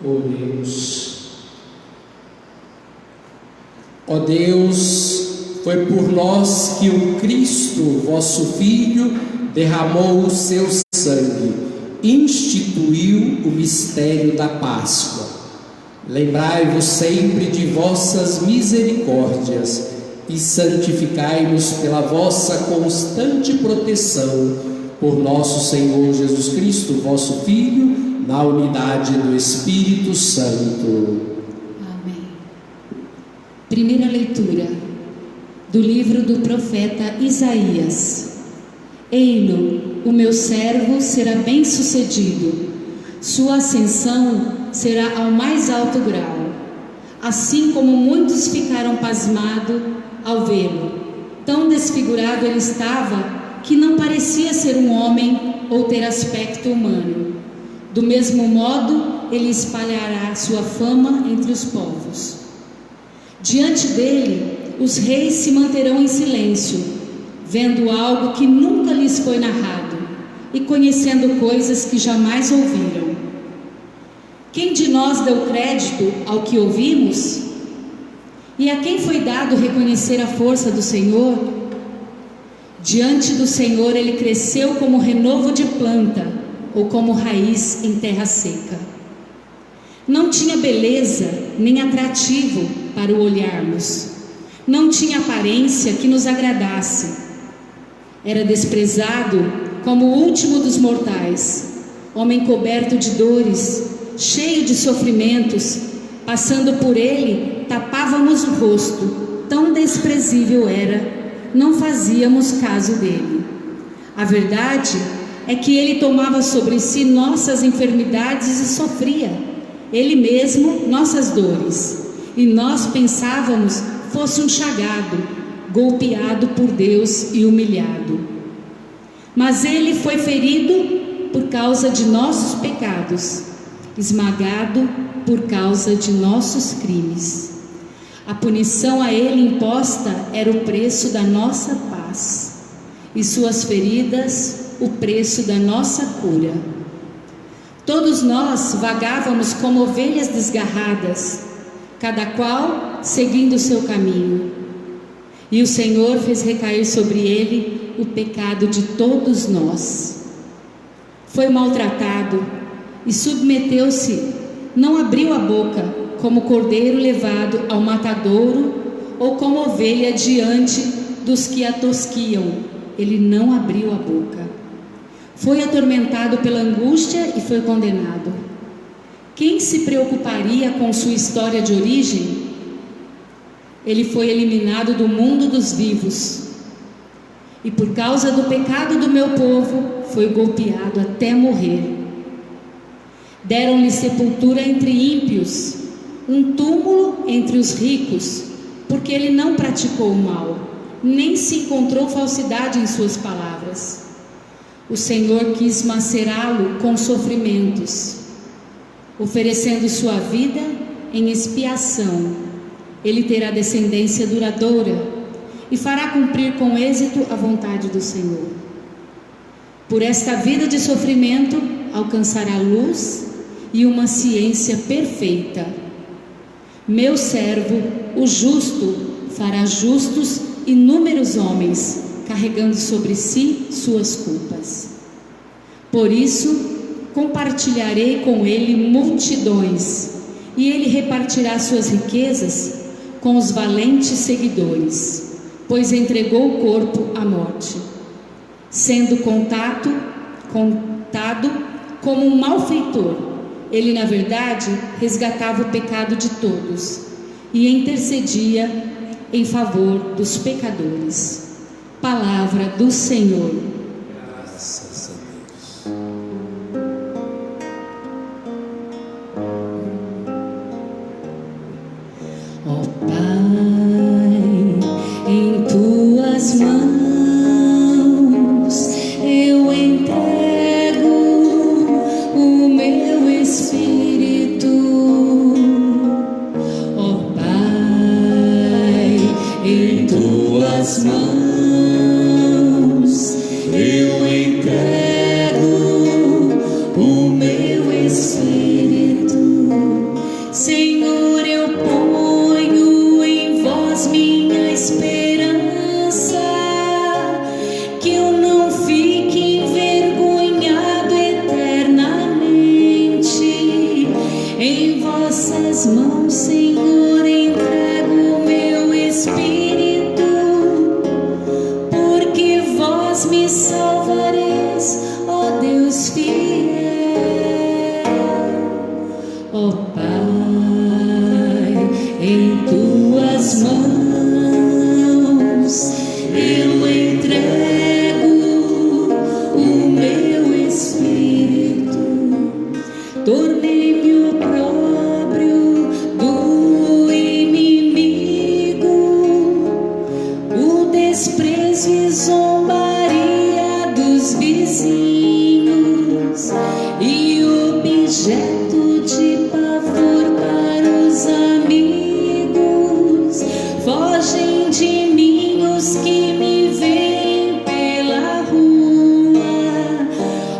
Oremos. Ó Deus, foi por nós que o Cristo, vosso Filho, derramou o seu sangue, instituiu o mistério da Páscoa. Lembrai-vos sempre de vossas misericórdias e santificai-nos pela vossa constante proteção, por nosso Senhor Jesus Cristo, vosso Filho, na unidade do Espírito Santo. Amém. Primeira leitura do livro do profeta Isaías. Eilo, o meu servo será bem-sucedido, sua ascensão será ao mais alto grau. Assim como muitos ficaram pasmados ao vê-lo, tão desfigurado ele estava que não parecia ser um homem ou ter aspecto humano. Do mesmo modo, ele espalhará sua fama entre os povos. Diante dele, os reis se manterão em silêncio, vendo algo que nunca lhes foi narrado e conhecendo coisas que jamais ouviram. Quem de nós deu crédito ao que ouvimos? E a quem foi dado reconhecer a força do Senhor? Diante do Senhor ele cresceu como renovo de planta, ou como raiz em terra seca. Não tinha beleza nem atrativo para o olharmos, não tinha aparência que nos agradasse. Era desprezado como o último dos mortais, homem coberto de dores, cheio de sofrimentos. Passando por ele, tapávamos o rosto, tão desprezível era, não fazíamos caso dele. A verdade é que ele tomava sobre si nossas enfermidades e sofria, ele mesmo, nossas dores, e nós pensávamos fosse um chagado, golpeado por Deus e humilhado. Mas ele foi ferido por causa de nossos pecados, esmagado por causa de nossos crimes. A punição a ele imposta era o preço da nossa paz, e suas feridas o preço da nossa cura. Todos nós vagávamos como ovelhas desgarradas, cada qual seguindo o seu caminho. E o Senhor fez recair sobre ele o pecado de todos nós. Foi maltratado e submeteu-se, não abriu a boca, como cordeiro levado ao matadouro, ou como ovelha diante dos que a tosquiam. Ele não abriu a boca. Foi atormentado pela angústia e foi condenado. Quem se preocuparia com sua história de origem? Ele foi eliminado do mundo dos vivos. E por causa do pecado do meu povo, foi golpeado até morrer. Deram-lhe sepultura entre ímpios, um túmulo entre os ricos, porque ele não praticou o mal, nem se encontrou falsidade em suas palavras. O Senhor quis macerá-lo com sofrimentos, oferecendo sua vida em expiação. Ele terá descendência duradoura e fará cumprir com êxito a vontade do Senhor. Por esta vida de sofrimento alcançará luz e uma ciência perfeita. Meu servo, o justo, fará justos inúmeros homens, carregando sobre si suas culpas. Por isso, compartilharei com ele multidões, e ele repartirá suas riquezas com os valentes seguidores, pois entregou o corpo à morte, sendo contado como um malfeitor. Ele, na verdade, resgatava o pecado de todos e intercedia em favor dos pecadores. Palavra do Senhor. Graças a Deus. Ó Pai, em tuas mãos eu entrego o meu espírito. Ó Pai, em tuas mãos eu entrego o meu espírito. salvareis, ó Deus fiel. Ó Pai, em tuas mãos eu entrego o meu espírito, tornei-me opróbrio do inimigo, o desprezo e zombaria dos vizinhos e objeto de pavor para os amigos. Fogem de mim os que me veem pela rua,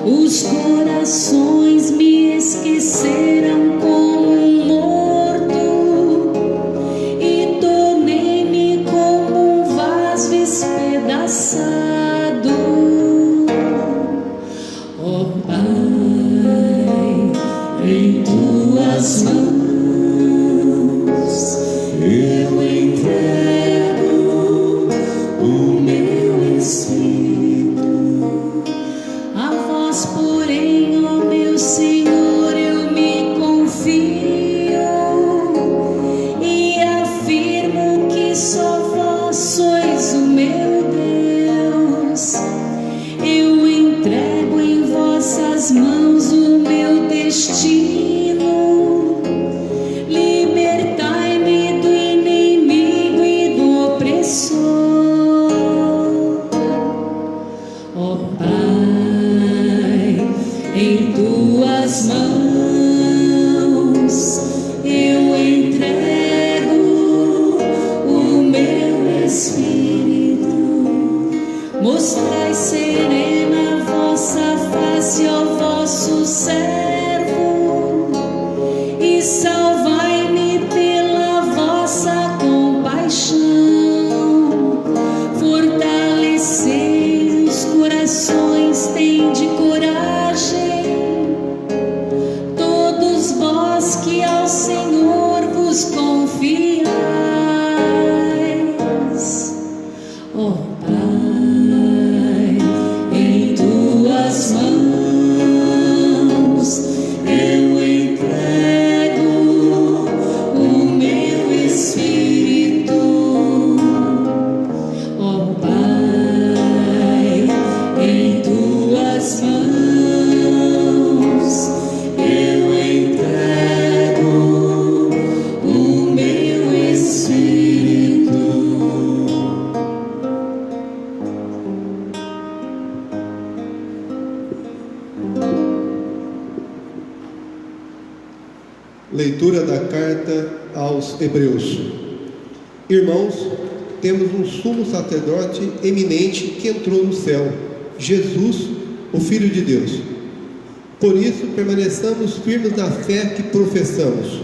os corações me esqueceram como um morto e tornei-me como um vaso espedaçado. Ó Pai, em tuas mãos eu entrego o meu espírito. A vós, porém, ó meu Senhor, eu me confio e afirmo que só vós sois o meu Deus. Eu entrego em vossas mãos o meu destino. Libertai-me do inimigo e do opressor. Ó Pai, em tuas mãos eu entrego o meu espírito. Mostrai serena a vossa face ao vosso servo e salvai-me pela vossa compaixão. Fortalecei os corações, tende coragem, todos vós que ao Senhor vos confiais. Ó Pai, em tuas mãos eu entrego o meu espírito. Ó Pai, em tuas mãos eu entrego o meu espírito. Leitura da carta aos Hebreus. Irmãos, temos um sumo sacerdote eminente que entrou no céu, Jesus, o Filho de Deus. Por isso, permaneçamos firmes na fé que professamos.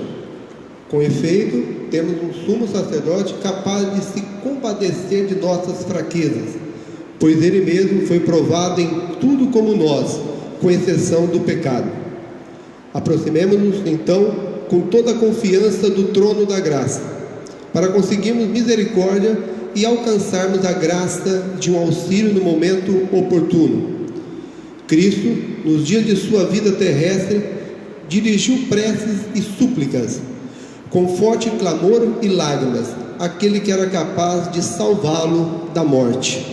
Com efeito, temos um sumo sacerdote capaz de se compadecer de nossas fraquezas, pois ele mesmo foi provado em tudo como nós, com exceção do pecado. Aproximemo-nos, então, com toda a confiança do trono da graça, para conseguirmos misericórdia e alcançarmos a graça de um auxílio no momento oportuno. Cristo, nos dias de sua vida terrestre, dirigiu preces e súplicas, com forte clamor e lágrimas, àquele que era capaz de salvá-lo da morte,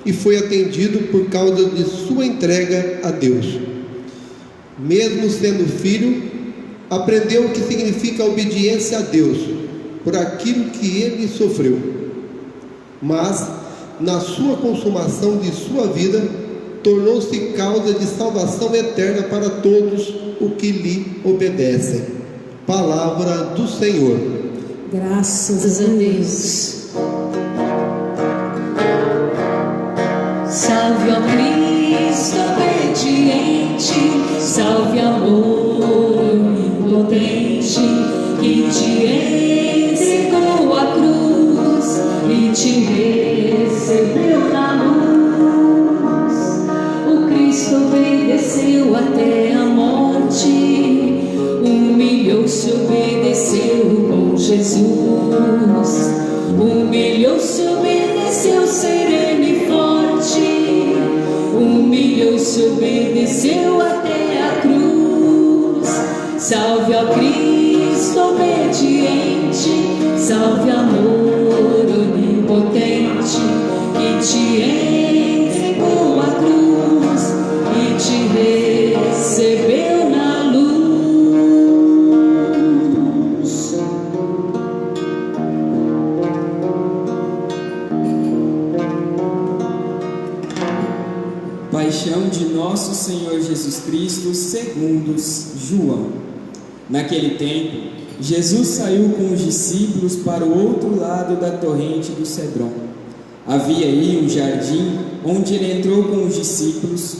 e foi atendido por causa de sua entrega a Deus. Mesmo sendo filho, aprendeu o que significa a obediência a Deus, por aquilo que ele sofreu. Mas, na sua consumação de sua vida, tornou-se causa de salvação eterna para todos os que lhe obedecem. Palavra do Senhor. Graças a Deus. Salve, ó Cristo obediente, salve, amor onipotente, que te entregou a cruz e te recebeu na luz. O Cristo obedeceu até a morte, humilhou-se, obedeceu com Jesus, humilhou-se, obedeceu sereno e forte, humilhou-se, obedeceu até a cruz. Salve ao Cristo obediente, salve amor onipotente, que te entregou a cruz e te recebeu na luz. Paixão de nosso Senhor Jesus Cristo segundo João. Naquele tempo, Jesus saiu com os discípulos para o outro lado da torrente do Cedron. Havia aí um jardim onde ele entrou com os discípulos.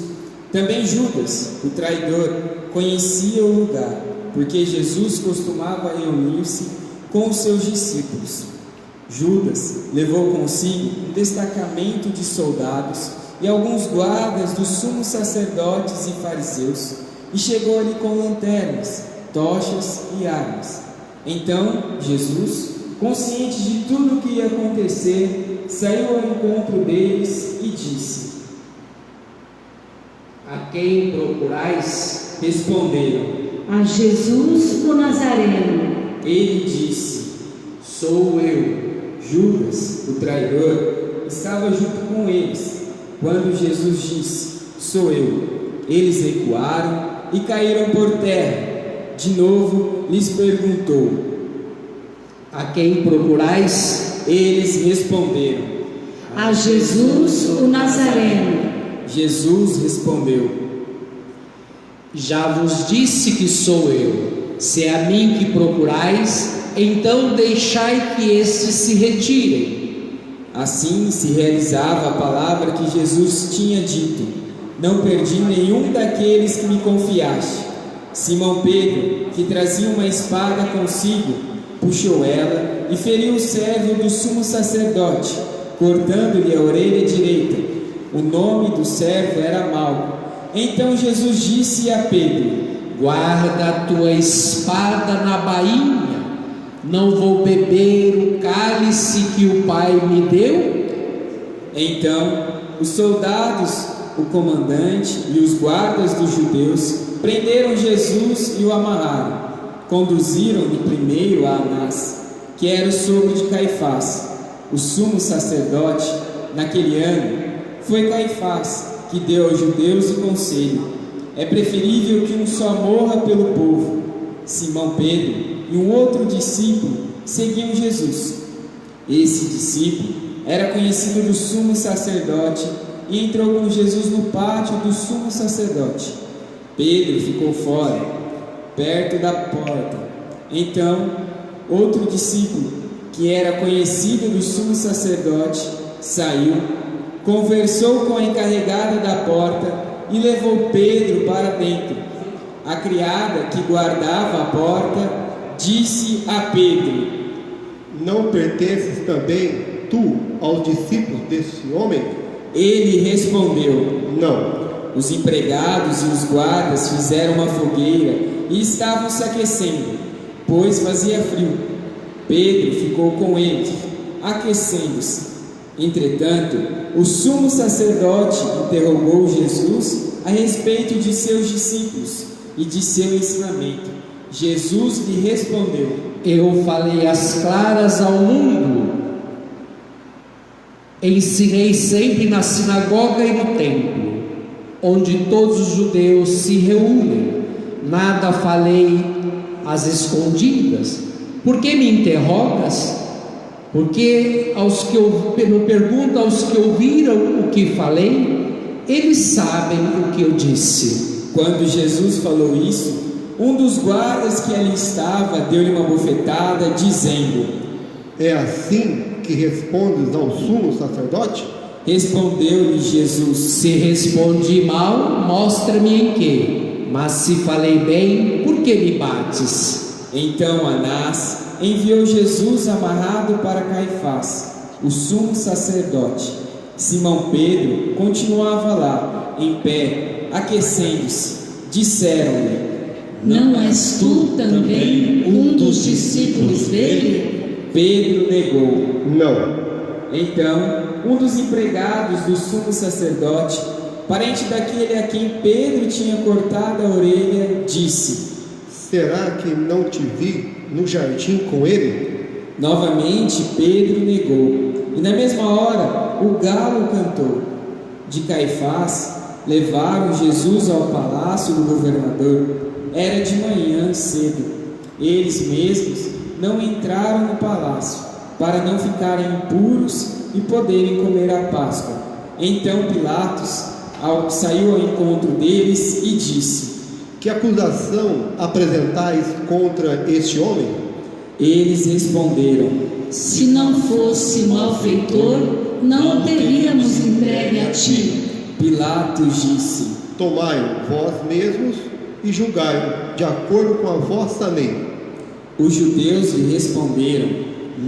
Também Judas, o traidor, conhecia o lugar, porque Jesus costumava reunir-se com os seus discípulos. Judas levou consigo um destacamento de soldados e alguns guardas dos sumos sacerdotes e fariseus, e chegou ali com lanternas, tochas e armas. Então Jesus, consciente de tudo o que ia acontecer, saiu ao encontro deles e disse: A quem procurais? Responderam: A Jesus o Nazareno. Ele disse: Sou eu. Judas, o traidor, estava junto com eles. Quando Jesus disse: Sou eu, eles recuaram e caíram por terra. De novo lhes perguntou: A quem procurais? Eles responderam: A Jesus o Nazareno. Jesus respondeu: Já vos disse que sou eu. Se é a mim que procurais, então deixai que estes se retirem. Assim se realizava a palavra que Jesus tinha dito: Não perdi nenhum daqueles que me confiaste. Simão Pedro, que trazia uma espada consigo, puxou ela e feriu o servo do sumo sacerdote, cortando-lhe a orelha direita. O nome do servo era Malco. Então Jesus disse a Pedro: Guarda a tua espada na bainha. Não vou beber o cálice que o Pai me deu? Então os soldados, o comandante e os guardas dos judeus prenderam Jesus e o amarraram. Conduziram-lhe primeiro a Anás, que era o sogro de Caifás, o sumo sacerdote. Naquele ano foi Caifás que deu aos judeus o conselho: é preferível que um só morra pelo povo. Simão Pedro e um outro discípulo seguiam Jesus. Esse discípulo era conhecido do sumo sacerdote e entrou com Jesus no pátio do sumo sacerdote. Pedro ficou fora, perto da porta. Então, outro discípulo, que era conhecido do sumo sacerdote, saiu, conversou com a encarregada da porta e levou Pedro para dentro. A criada que guardava a porta disse a Pedro: Não pertences também tu aos discípulos deste homem? Ele respondeu: Não. Os empregados e os guardas fizeram uma fogueira e estavam se aquecendo, pois fazia frio. Pedro ficou com eles, aquecendo-se. Entretanto, o sumo sacerdote interrogou Jesus a respeito de seus discípulos e de seu ensinamento. Jesus lhe respondeu: Eu falei às claras ao mundo. Ensinei sempre na sinagoga e no templo, onde todos os judeus se reúnem. Nada falei às escondidas. Por que me interrogas? Porque eu pergunto aos que ouviram o que falei, eles sabem o que eu disse. Quando Jesus falou isso, um dos guardas que ali estava deu-lhe uma bofetada, dizendo: É assim que respondes ao sumo sacerdote? Respondeu-lhe Jesus: Se respondi mal, mostra-me em quê. Mas se falei bem, por que me bates? Então Anás enviou Jesus amarrado para Caifás, o sumo sacerdote. Simão Pedro continuava lá, em pé, aquecendo-se. Disseram-lhe: Não és tu também um dos discípulos dele? Pedro negou. Não. Então um dos empregados do sumo sacerdote parente daquele a quem Pedro tinha cortado a orelha, disse: Será que não te vi no jardim com ele? Novamente Pedro negou, e na mesma hora o galo cantou. De Caifás levaram Jesus ao palácio do governador. Era de manhã cedo. Eles mesmos não entraram no palácio, para não ficarem impuros e poderem comer a Páscoa. Então Pilatos saiu ao encontro deles e disse: Que acusação apresentais contra este homem? Eles responderam: Se não fosse malfeitor, não o teríamos entregue a ti. Pilatos disse: Tomai-o vós mesmos e julgai-o de acordo com a vossa lei. Os judeus lhe responderam: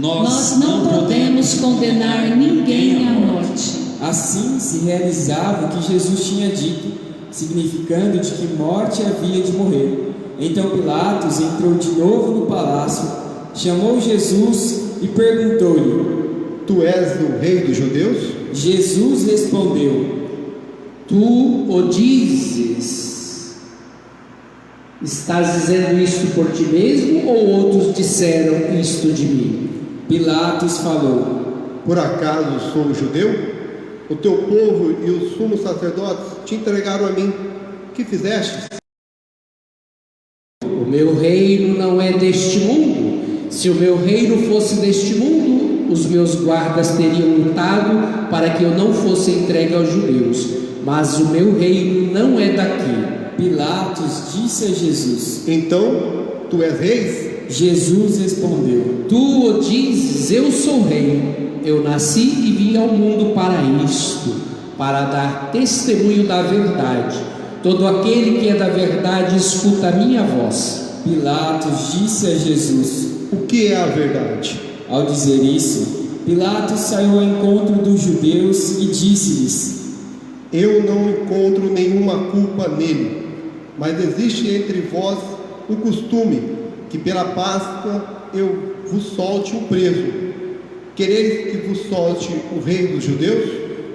Nós não podemos condenar ninguém à morte. Assim se realizava o que Jesus tinha dito, significando de que morte havia de morrer. Então Pilatos entrou de novo no palácio, chamou Jesus e perguntou-lhe: Tu és o rei dos judeus? Jesus respondeu: Tu o dizes. Estás dizendo isto por ti mesmo ou outros disseram isto de mim? Pilatos falou: Por acaso sou judeu? O teu povo e os sumos sacerdotes te entregaram a mim. Que fizeste? O meu reino não é deste mundo. Se o meu reino fosse deste mundo, os meus guardas teriam lutado para que eu não fosse entregue aos judeus. Mas o meu reino não é daqui. Pilatos disse a Jesus: Então, tu és rei? Jesus respondeu: Tu o dizes, eu sou rei. Eu nasci e vim ao mundo para isto, para dar testemunho da verdade. Todo aquele que é da verdade escuta a minha voz. Pilatos disse a Jesus: O que é a verdade? Ao dizer isso, Pilatos saiu ao encontro dos judeus e disse-lhes: Eu não encontro nenhuma culpa nele, mas existe entre vós o costume que pela Páscoa eu vos solte um preso. Quereis que vos solte o rei dos judeus?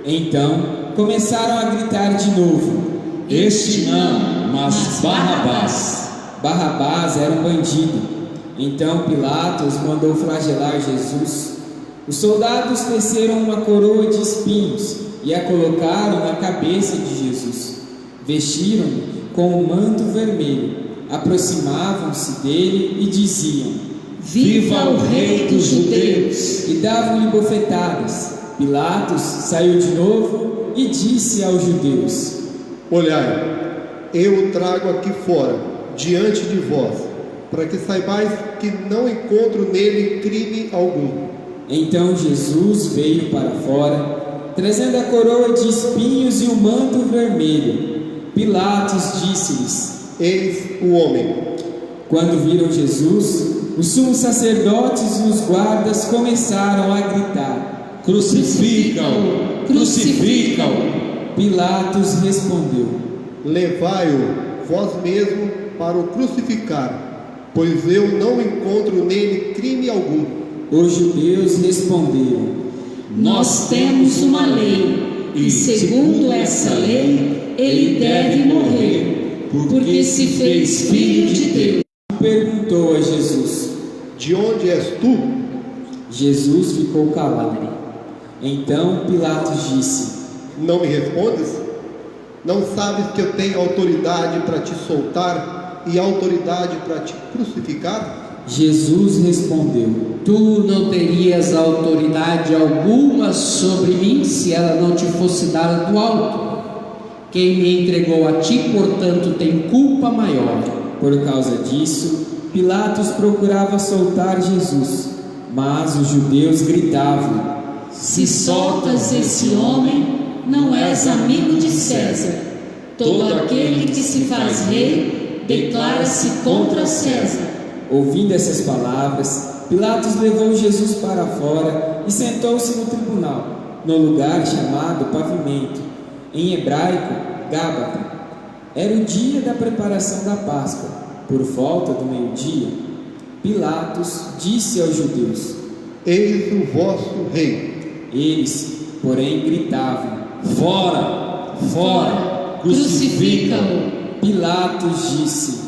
Então começaram a gritar de novo: Este não, mas Barrabás. Barrabás era um bandido. Então Pilatos mandou flagelar Jesus. Os soldados teceram uma coroa de espinhos e a colocaram na cabeça de Jesus. Vestiram-no com um manto vermelho, aproximavam-se dele e diziam: Viva o rei dos judeus! E davam-lhe bofetadas. Pilatos saiu de novo e disse aos judeus: Olhai, eu o trago aqui fora, diante de vós, para que saibais que não encontro nele crime algum. Então Jesus veio para fora, trazendo a coroa de espinhos e o manto vermelho. Pilatos disse-lhes: Eis o homem. Quando viram Jesus, os sumos sacerdotes e os guardas começaram a gritar: Crucificam! Crucificam! Pilatos respondeu: Levai-o vós mesmo para o crucificar, pois eu não encontro nele crime algum. Os judeus responderam: Nós temos uma lei, e segundo essa lei, ele deve morrer, porque se fez filho de Deus. Perguntou a Jesus: De onde és tu? Jesus ficou calado. Então Pilatos disse: Não me respondes? Não sabes que eu tenho autoridade para te soltar e autoridade para te crucificar? Jesus respondeu: Tu não terias autoridade alguma sobre mim se ela não te fosse dada do alto. Quem me entregou a ti, portanto, tem culpa maior. Por causa disso, Pilatos procurava soltar Jesus, mas os judeus gritavam: Se soltas esse homem, não és amigo de César. Todo aquele que se faz rei declara-se contra César. Ouvindo essas palavras, Pilatos levou Jesus para fora e sentou-se no tribunal, no lugar chamado Pavimento, em hebraico, Gábata. Era o dia da preparação da Páscoa. Por volta do meio-dia, Pilatos disse aos judeus: Eis o vosso rei. Eles, porém, gritavam: Fora! Fora, crucifica-o. Pilatos disse.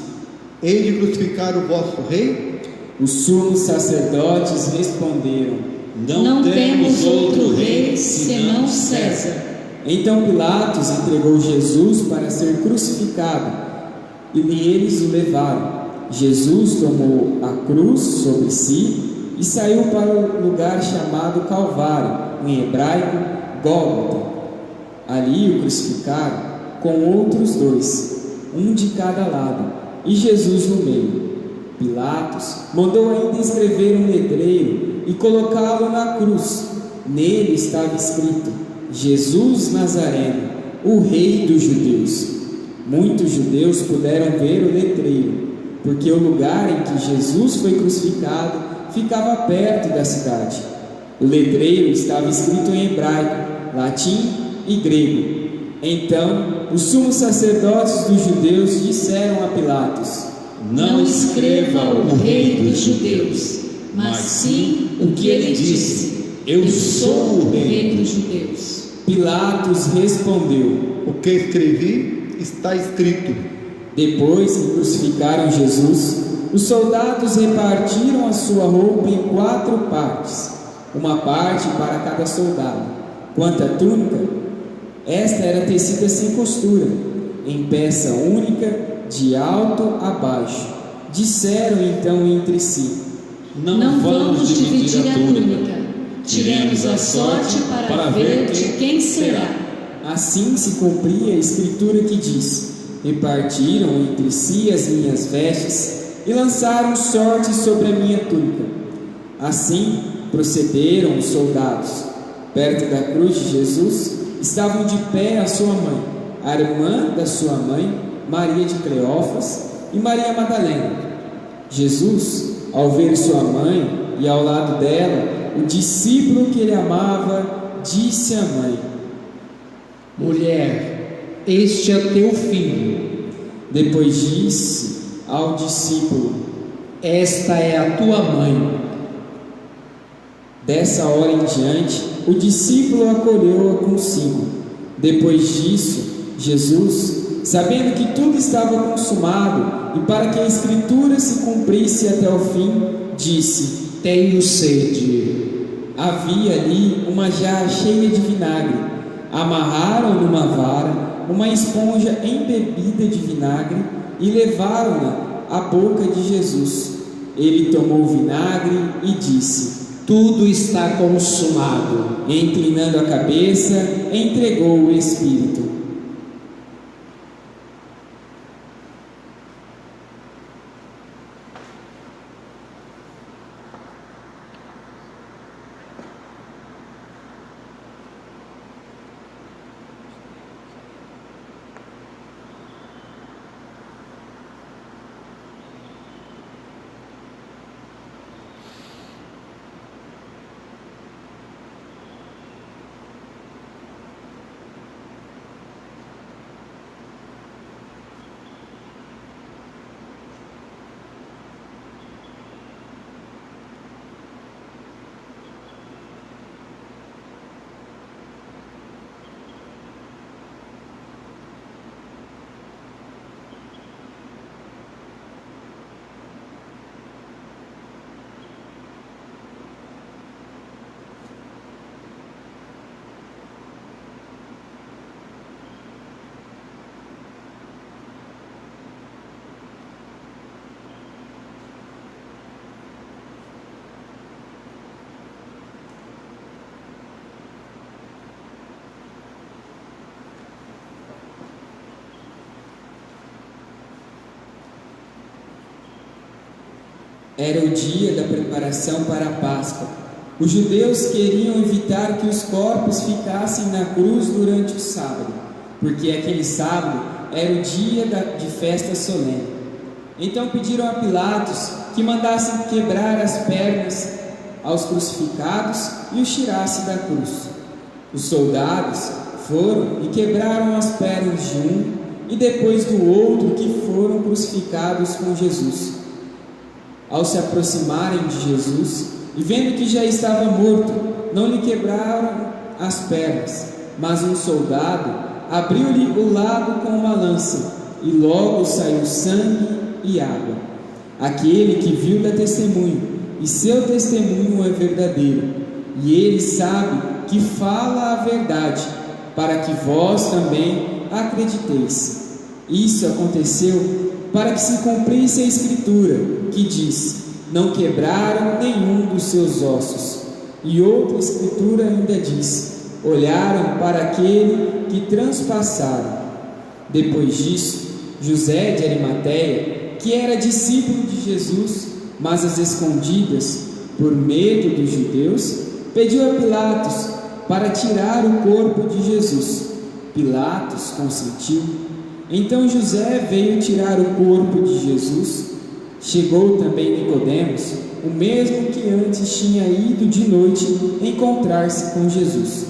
Hei de crucificar o vosso rei? Os sumos sacerdotes responderam. Não temos outro rei senão César. Então Pilatos entregou Jesus para ser crucificado, e eles o levaram. Jesus tomou a cruz sobre si e saiu para o lugar chamado Calvário, em hebraico, Gólgota. Ali o crucificaram com outros dois, um de cada lado, e Jesus no meio. Pilatos mandou ainda escrever um letreiro e colocá-lo na cruz. Nele estava escrito: Jesus Nazareno, o Rei dos Judeus. Muitos judeus puderam ver o letreiro, porque o lugar em que Jesus foi crucificado ficava perto da cidade. O letreiro estava escrito em hebraico, latim e grego. Então, os sumos sacerdotes dos judeus disseram a Pilatos: Não escreva o Rei dos Judeus, mas sim o que ele disse: Eu sou o Rei dos Judeus. Pilatos respondeu: O que escrevi está escrito. Depois que crucificaram Jesus, os soldados repartiram a sua roupa em 4 partes, uma parte para cada soldado. Quanto à túnica, esta era tecida sem costura, em peça única, de alto a baixo. Disseram então entre si: Não vamos dividir a túnica. Tiremos a sorte para ver de quem será. Assim se cumpria a escritura que diz: repartiram entre si as minhas vestes e lançaram sorte sobre a minha túnica. Assim procederam os soldados. Perto da cruz de Jesus estavam de pé a sua mãe, a irmã da sua mãe, Maria de Cleófas, e Maria Madalena. Jesus, ao ver sua mãe e ao lado dela o discípulo que ele amava, disse à mãe: Mulher, este é teu filho. Depois disse ao discípulo: Esta é a tua mãe. Dessa hora em diante, o discípulo acolheu-a consigo. Depois disso, Jesus, sabendo que tudo estava consumado e para que a escritura se cumprisse até o fim, disse: Tenho sede. Havia ali uma jarra cheia de vinagre. Amarraram numa vara uma esponja embebida de vinagre e levaram-na à boca de Jesus. Ele tomou o vinagre e disse: Tudo está consumado. E, inclinando a cabeça, entregou o Espírito. Era o dia da preparação para a Páscoa. Os judeus queriam evitar que os corpos ficassem na cruz durante o sábado, porque aquele sábado era o dia de festa solene. Então pediram a Pilatos que mandasse quebrar as pernas aos crucificados e os tirasse da cruz. Os soldados foram e quebraram as pernas de um e depois do outro que foram crucificados com Jesus. Ao se aproximarem de Jesus e vendo que já estava morto, não lhe quebraram as pernas, mas um soldado abriu-lhe o lábio com uma lança, e logo saiu sangue e água. Aquele que viu dá testemunho, e seu testemunho é verdadeiro, e ele sabe que fala a verdade, para que vós também acrediteis. Isso aconteceu para que se cumprisse a Escritura, que diz: não quebraram nenhum dos seus ossos. E outra Escritura ainda diz: olharam para aquele que transpassaram. Depois disso, José de Arimateia, que era discípulo de Jesus, mas às escondidas, por medo dos judeus, pediu a Pilatos para tirar o corpo de Jesus. Pilatos consentiu. Então José veio tirar o corpo de Jesus. Chegou também Nicodemos, o mesmo que antes tinha ido de noite encontrar-se com Jesus.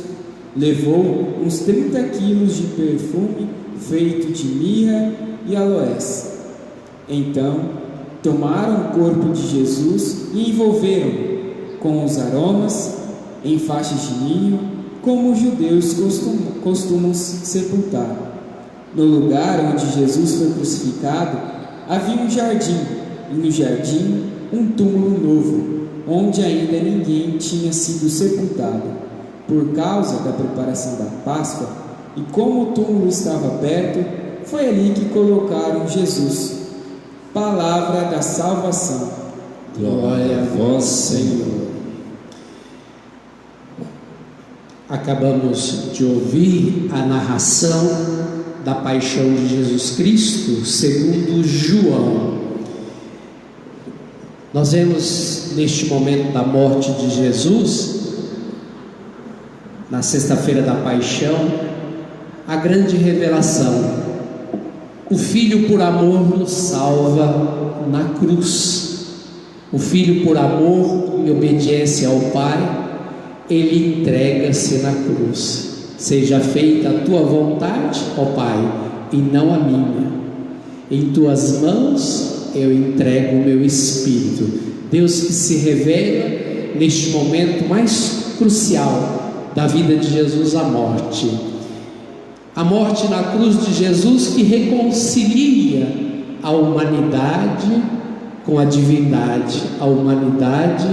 Levou uns 30 quilos de perfume feito de mirra e aloés. Então tomaram o corpo de Jesus e envolveram-o com os aromas em faixas de linho, como os judeus costumam sepultar. No lugar onde Jesus foi crucificado havia um jardim, e no jardim um túmulo novo, onde ainda ninguém tinha sido sepultado. Por causa da preparação da Páscoa, e como o túmulo estava perto, foi ali que colocaram Jesus. Palavra da salvação. Glória a vós, Senhor. Acabamos de ouvir a narração da paixão de Jesus Cristo segundo João. Nós vemos neste momento da morte de Jesus, na sexta-feira da paixão, a grande revelação: o Filho por amor nos salva na cruz. O Filho por amor e obediência ao Pai, ele entrega-se na cruz. Seja feita a tua vontade, ó Pai, e não a minha. Em tuas mãos eu entrego o meu espírito. Deus que se revela neste momento mais crucial da vida de Jesus, a morte. A morte na cruz de Jesus, que reconcilia a humanidade com a divindade, a humanidade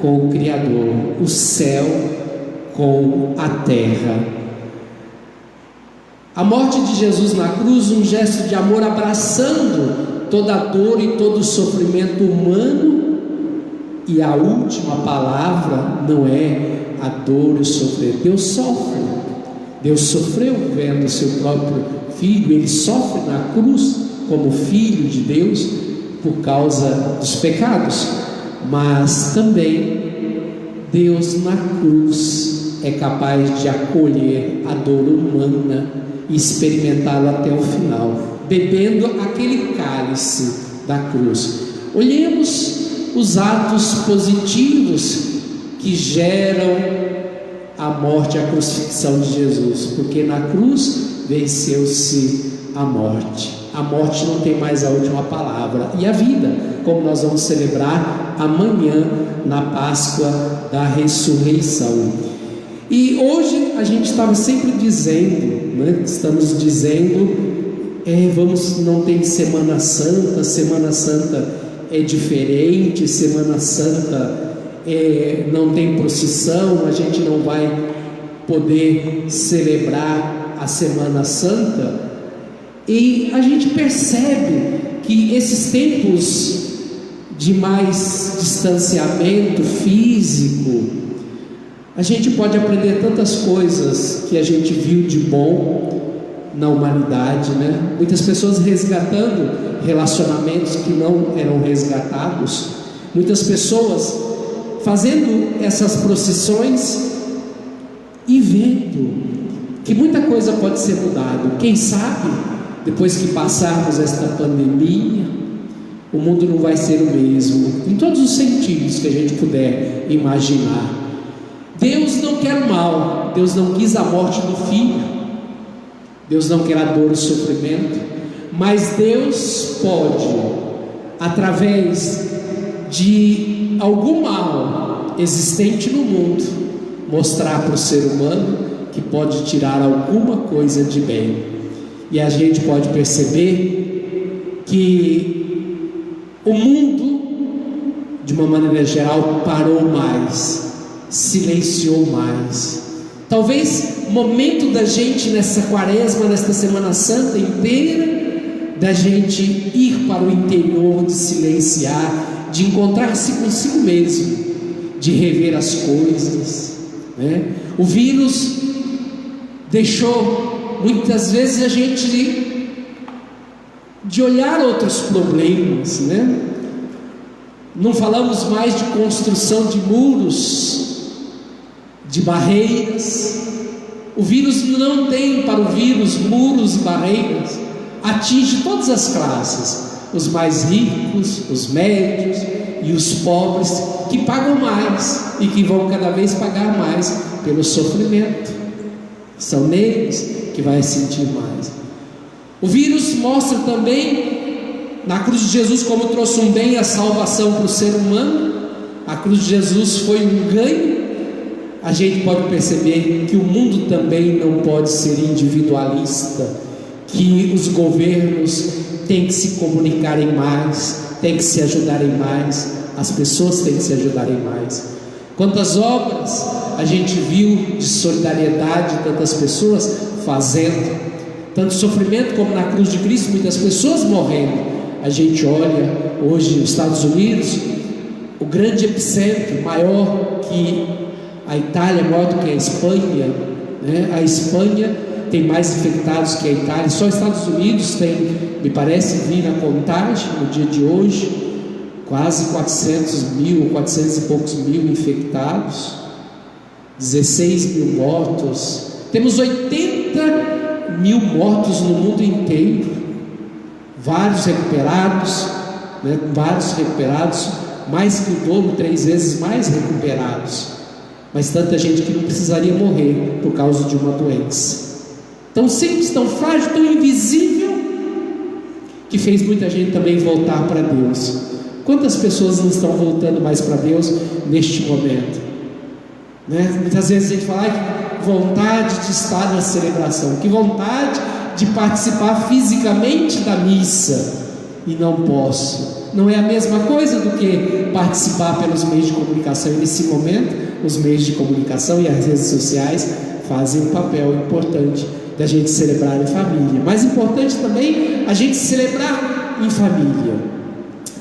com o Criador, o céu com a terra. A morte de Jesus na cruz, um gesto de amor abraçando toda a dor e todo o sofrimento humano, e a última palavra não é a dor e o sofrimento. Deus sofre. Deus sofreu vendo seu próprio Filho, ele sofre na cruz como Filho de Deus por causa dos pecados, mas também Deus na cruz é capaz de acolher a dor humana e experimentá-la até o final, bebendo aquele cálice da cruz. Olhemos os atos positivos que geram a morte, a crucifixão de Jesus, porque na cruz venceu-se a morte. A morte não tem mais a última palavra. E a vida, como nós vamos celebrar amanhã na Páscoa da Ressurreição. E hoje a gente estava sempre dizendo, né? Estamos dizendo, não tem Semana Santa, Semana Santa é diferente, Semana Santa não tem procissão, a gente não vai poder celebrar a Semana Santa. E a gente percebe que esses tempos de mais distanciamento físico, a gente pode aprender tantas coisas que a gente viu de bom na humanidade, né? Muitas pessoas resgatando relacionamentos que não eram resgatados, muitas pessoas fazendo essas procissões e vendo que muita coisa pode ser mudada. Quem sabe depois que passarmos esta pandemia, o mundo não vai ser o mesmo, em todos os sentidos que a gente puder imaginar. Deus não quer o mal, Deus não quis a morte do Filho, Deus não quer a dor e o sofrimento, mas Deus pode, através de algum mal existente no mundo, mostrar para o ser humano que pode tirar alguma coisa de bem. E a gente pode perceber que o mundo, de uma maneira geral, parou mais, silenciou mais. Talvez o momento da gente nessa quaresma, nesta Semana Santa inteira, da gente ir para o interior, de silenciar, de encontrar-se consigo mesmo, de rever as coisas, né? O vírus deixou muitas vezes a gente de olhar outros problemas, né? Não falamos mais de construção de muros, de barreiras. O vírus não tem para o vírus muros e barreiras. Atinge todas as classes, os mais ricos, os médios e os pobres, que pagam mais e que vão cada vez pagar mais pelo sofrimento. São neles que vai sentir mais. O vírus mostra também na cruz de Jesus como trouxe um bem, a salvação para o ser humano. A cruz de Jesus foi um ganho. A gente pode perceber que o mundo também não pode ser individualista, que os governos têm que se comunicarem mais, têm que se ajudarem mais, as pessoas têm que se ajudarem mais. Quantas obras a gente viu de solidariedade, tantas pessoas fazendo, tanto sofrimento como na cruz de Cristo, muitas pessoas morrendo. A gente olha hoje nos Estados Unidos, o grande epicentro, maior que a Itália, maior do que a Espanha, né? A Espanha tem mais infectados que a Itália. Só os Estados Unidos tem, me parece, vi na contagem no dia de hoje, quase 400 mil, 400 e poucos mil infectados, 16 mil mortos. Temos 80 mil mortos no mundo inteiro, vários recuperados, né? Vários recuperados, mais que o dobro, 3 vezes mais recuperados. Mas tanta gente que não precisaria morrer por causa de uma doença tão simples, tão frágil, tão invisível, que fez muita gente também voltar para Deus. Quantas pessoas não estão voltando mais para Deus neste momento, né? Muitas vezes a gente fala, que vontade de estar na celebração, que vontade de participar fisicamente da missa, e não posso. Não é a mesma coisa do que participar pelos meios de comunicação. E nesse momento, os meios de comunicação e as redes sociais fazem um papel importante da gente celebrar em família. Mais importante também a gente celebrar em família.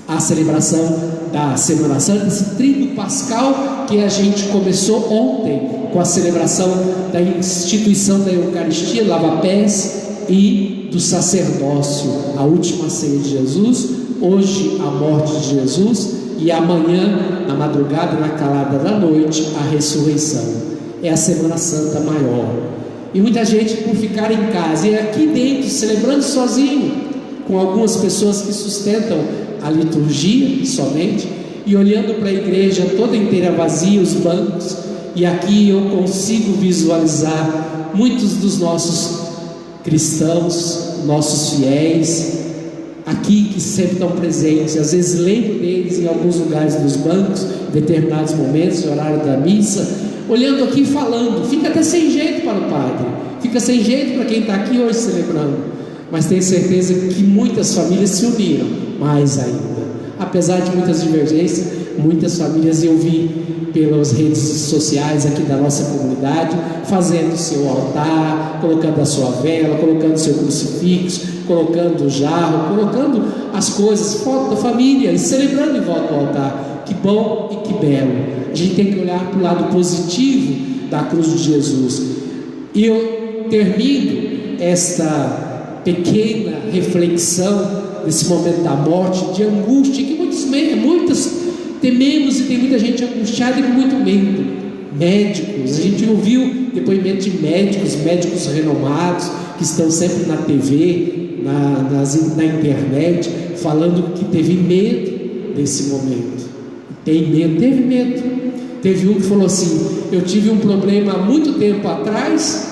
A celebração da Semana Santa, esse tríduo pascal que a gente começou ontem com a celebração da instituição da Eucaristia, lava-pés e do sacerdócio, a última ceia de Jesus, hoje a morte de Jesus e amanhã, na madrugada, na calada da noite, a ressurreição. É a Semana Santa maior. E muita gente, por ficar em casa e aqui dentro, celebrando sozinho, com algumas pessoas que sustentam a liturgia somente, e olhando para a igreja toda inteira vazia, os bancos, e aqui eu consigo visualizar muitos dos nossos cristãos, nossos fiéis, aqui que sempre estão presentes. Às vezes lembro deles em alguns lugares dos bancos, em determinados momentos, no horário da missa, olhando aqui e falando. Fica até sem jeito para o padre, fica sem jeito para quem está aqui hoje celebrando, mas tenho certeza que muitas famílias se uniram mais ainda, apesar de muitas divergências. Muitas famílias eu vi pelas redes sociais aqui da nossa comunidade, fazendo o seu altar, colocando a sua vela, colocando o seu crucifixo, colocando o jarro, colocando as coisas, foto da família, e celebrando em volta ao altar. Que bom e que belo. A gente tem que olhar para o lado positivo da cruz de Jesus. E eu termino esta pequena reflexão nesse momento da morte, de angústia, que muitas tememos, e tem muita gente angustiada e com muito medo. Médicos, a gente ouviu depoimento de médicos renomados, que estão sempre na TV, na internet, falando que teve medo desse momento. Tem medo, teve medo. Teve um que falou assim: eu tive um problema há muito tempo atrás,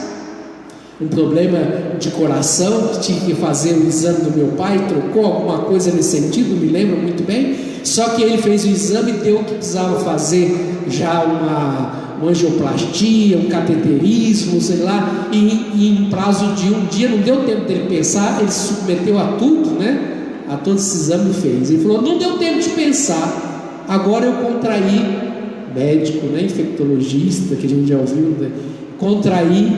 um problema de coração, que tinha que fazer o exame do meu pai, trocou alguma coisa nesse sentido, me lembro muito bem. Só que ele fez o exame e deu que precisava fazer já uma angioplastia, um cateterismo, sei lá, e em prazo de um dia, não deu tempo dele pensar, ele se submeteu a tudo, né? A todo esse exame fez. Ele falou: não deu tempo de pensar, agora eu contraí, médico, né? Infectologista, que a gente já ouviu, né? Contraí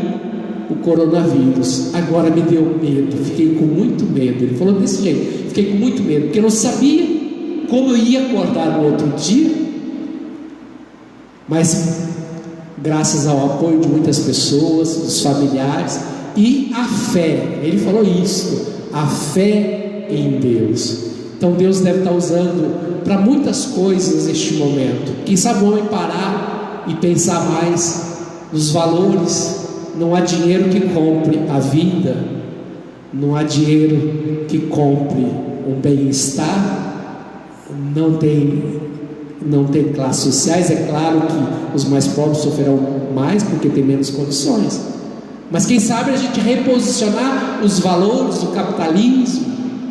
o coronavírus, agora me deu medo, fiquei com muito medo. Ele falou desse jeito: fiquei com muito medo, porque eu não sabia como eu ia acordar no outro dia, mas graças ao apoio de muitas pessoas, dos familiares e a fé, ele falou isso, a fé em Deus. Então Deus deve estar usando para muitas coisas neste momento. Quem sabe o homem parar e pensar mais nos valores. Não há dinheiro que compre a vida, não há dinheiro que compre um bem-estar, não tem classes sociais. É claro que os mais pobres sofrerão mais porque tem menos condições, mas quem sabe a gente reposicionar os valores do capitalismo,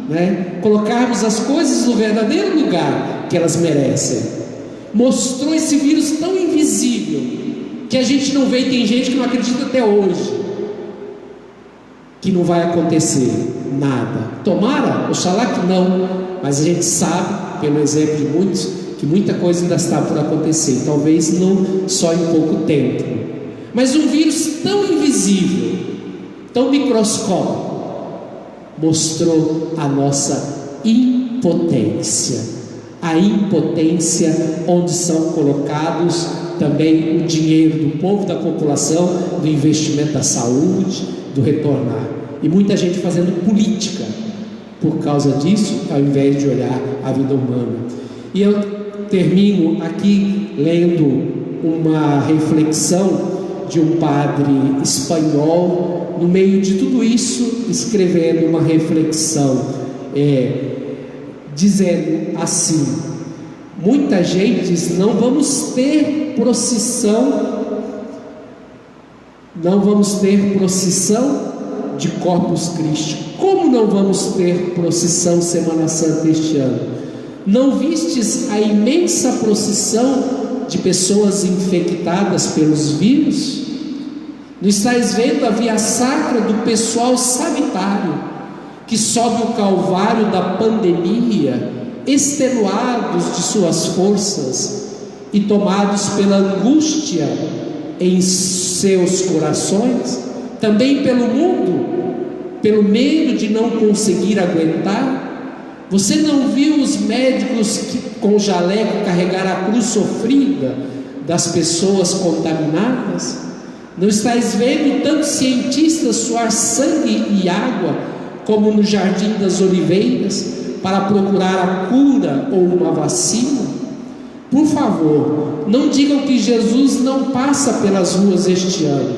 né? Colocarmos as coisas no verdadeiro lugar que elas merecem. Mostrou esse vírus tão invisível que a gente não vê, e tem gente que não acredita até hoje que não vai acontecer nada. Tomara, oxalá que não, mas a gente sabe, pelo exemplo de muitos, que muita coisa ainda está por acontecer, talvez não só em pouco tempo. Mas um vírus tão invisível, tão microscópico, mostrou a nossa impotência, a impotência onde são colocados também o dinheiro do povo, da população, do investimento da saúde, do retornar, e muita gente fazendo política por causa disso, ao invés de olhar a vida humana. E eu termino aqui lendo uma reflexão de um padre espanhol, no meio de tudo isso, escrevendo uma reflexão, dizendo assim: muita gente diz, não vamos ter procissão de Corpus Christi. Como não vamos ter procissão Semana Santa este ano? Não vistes a imensa procissão de pessoas infectadas pelos vírus? Não estáis vendo a via sacra do pessoal sanitário que sobe o calvário da pandemia, extenuados de suas forças e tomados pela angústia em seus corações, também pelo mundo, pelo medo de não conseguir aguentar? Você não viu os médicos que com jaleco carregar a cruz sofrida das pessoas contaminadas? Não estáis vendo tantos cientistas suar sangue e água, como no Jardim das Oliveiras, para procurar a cura ou uma vacina? Por favor, não digam que Jesus não passa pelas ruas este ano,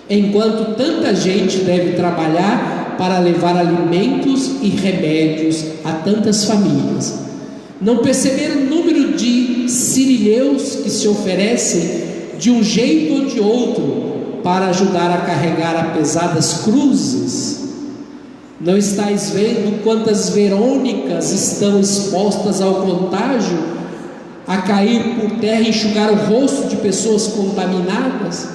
enquanto tanta gente deve trabalhar para levar alimentos e remédios a tantas famílias. Não perceberam o número de cirilheus que se oferecem de um jeito ou de outro para ajudar a carregar a pesadas cruzes? Não estáis vendo quantas Verônicas estão expostas ao contágio, a cair por terra e enxugar o rosto de pessoas contaminadas?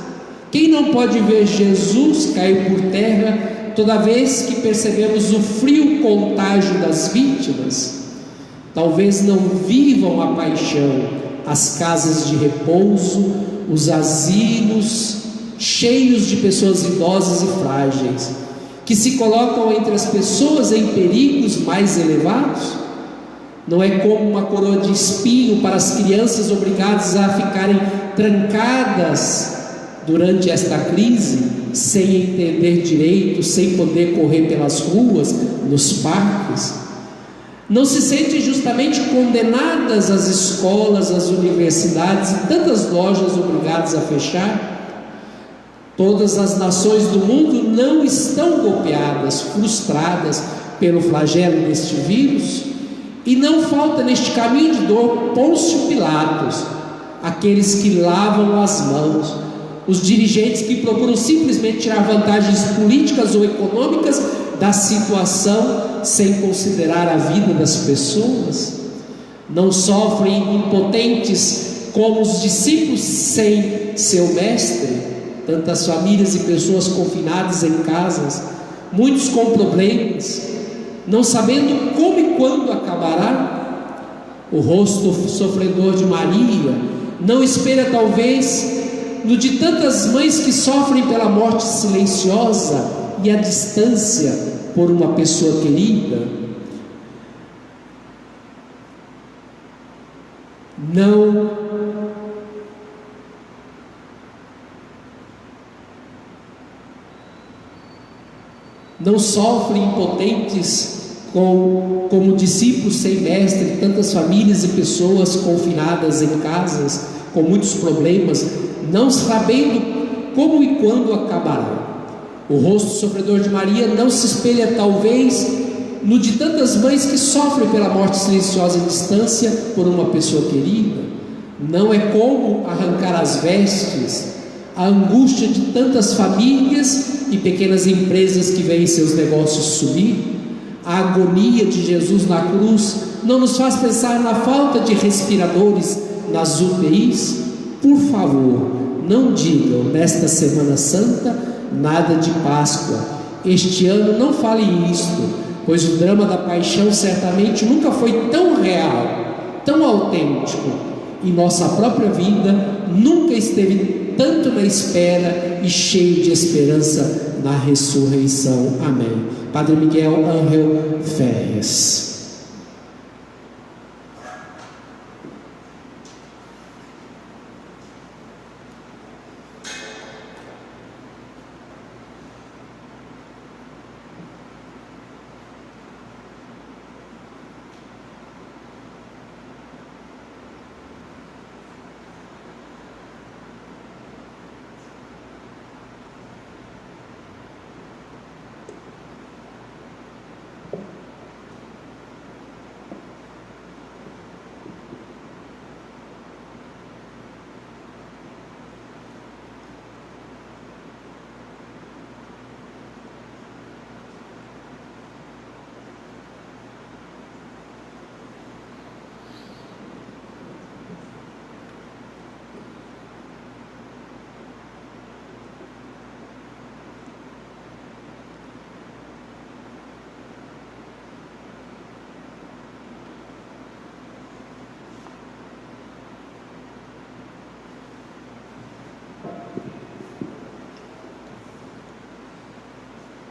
Quem não pode ver Jesus cair por terra toda vez que percebemos o frio contágio das vítimas? Talvez não vivam a paixão as casas de repouso, os asilos cheios de pessoas idosas e frágeis, que se colocam entre as pessoas em perigos mais elevados? Não é como uma coroa de espinho para as crianças obrigadas a ficarem trancadas durante esta crise, sem entender direito, sem poder correr pelas ruas, nos parques? Não se sentem justamente condenadas as escolas, as universidades e tantas lojas obrigadas a fechar? Todas as nações do mundo não estão golpeadas, frustradas pelo flagelo deste vírus? E não falta neste caminho de dor Pôncio Pilatos, aqueles que lavam as mãos, os dirigentes que procuram simplesmente tirar vantagens políticas ou econômicas da situação sem considerar a vida das pessoas? Não sofrem impotentes como os discípulos sem seu mestre, tantas famílias e pessoas confinadas em casas, muitos com problemas, não sabendo como e quando acabará. O rosto sofredor de Maria não espera, talvez, no de tantas mães que sofrem pela morte silenciosa e à distância por uma pessoa querida. Não sofrem impotentes como discípulos sem mestre, tantas famílias e pessoas confinadas em casas com muitos problemas, não sabendo como e quando acabará. O rosto sofredor de Maria não se espelha, talvez, no de tantas mães que sofrem pela morte silenciosa à distância por uma pessoa querida. Não é como arrancar as vestes, a angústia de tantas famílias e pequenas empresas que veem seus negócios subir. A agonia de Jesus na cruz não nos faz pensar na falta de respiradores nas UTIs. Por favor, não digam nesta Semana Santa nada de Páscoa. Este ano não falem isto, pois o drama da paixão certamente nunca foi tão real, tão autêntico, e nossa própria vida nunca esteve tanto na espera e cheio de esperança na ressurreição. Amém. Padre Miguel Ángel Ferres.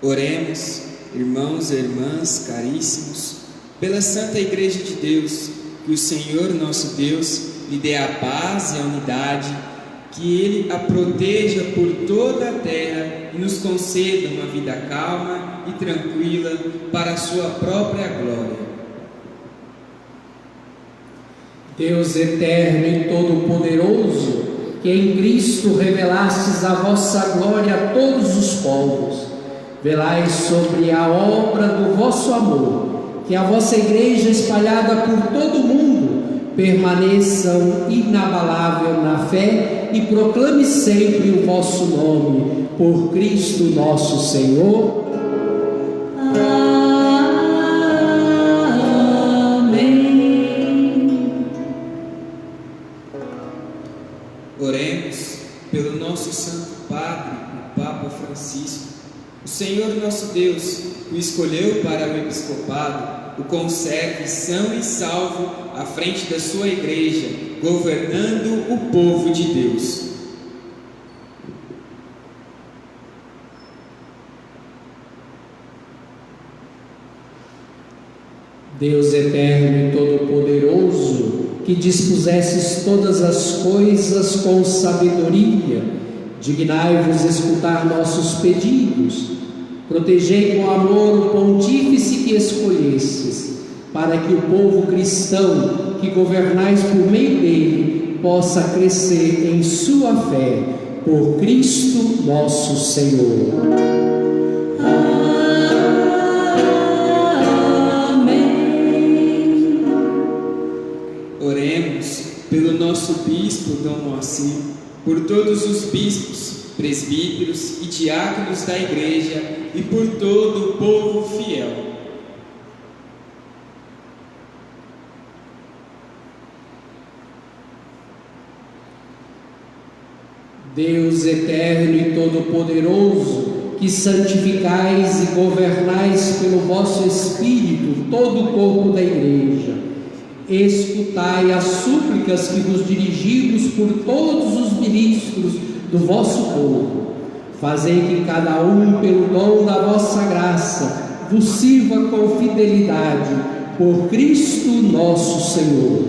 Oremos, irmãos e irmãs caríssimos, pela Santa Igreja de Deus, que o Senhor nosso Deus lhe dê a paz e a unidade, que Ele a proteja por toda a terra e nos conceda uma vida calma e tranquila para a sua própria glória. Deus eterno e todo-poderoso, que em Cristo revelastes a vossa glória a todos os povos, velai sobre a obra do vosso amor, que a vossa Igreja espalhada por todo o mundo permaneçam inabalável na fé e proclame sempre o vosso nome, por Cristo nosso Senhor. Amém. Oremos pelo nosso Santo Padre, o Papa Francisco. O Senhor nosso Deus, o escolheu para o episcopado, o conserve são e salvo à frente da sua Igreja, governando o povo de Deus. Deus eterno e todo-poderoso, que dispusestes todas as coisas com sabedoria, dignai-vos escutar nossos pedidos. Protegei com amor o pontífice que escolhestes, para que o povo cristão que governais por meio dele possa crescer em sua fé, por Cristo nosso Senhor. Amém. Oremos pelo nosso bispo Dom Moacir, por todos os bispos, presbíteros e diáconos da Igreja e por todo o povo fiel. Deus eterno e todo-poderoso, que santificais e governais pelo vosso Espírito todo o corpo da Igreja, escutai as súplicas que vos dirigimos por todos os ministros do vosso povo. Fazei que cada um, pelo dom da vossa graça, vos sirva com fidelidade, por Cristo nosso Senhor.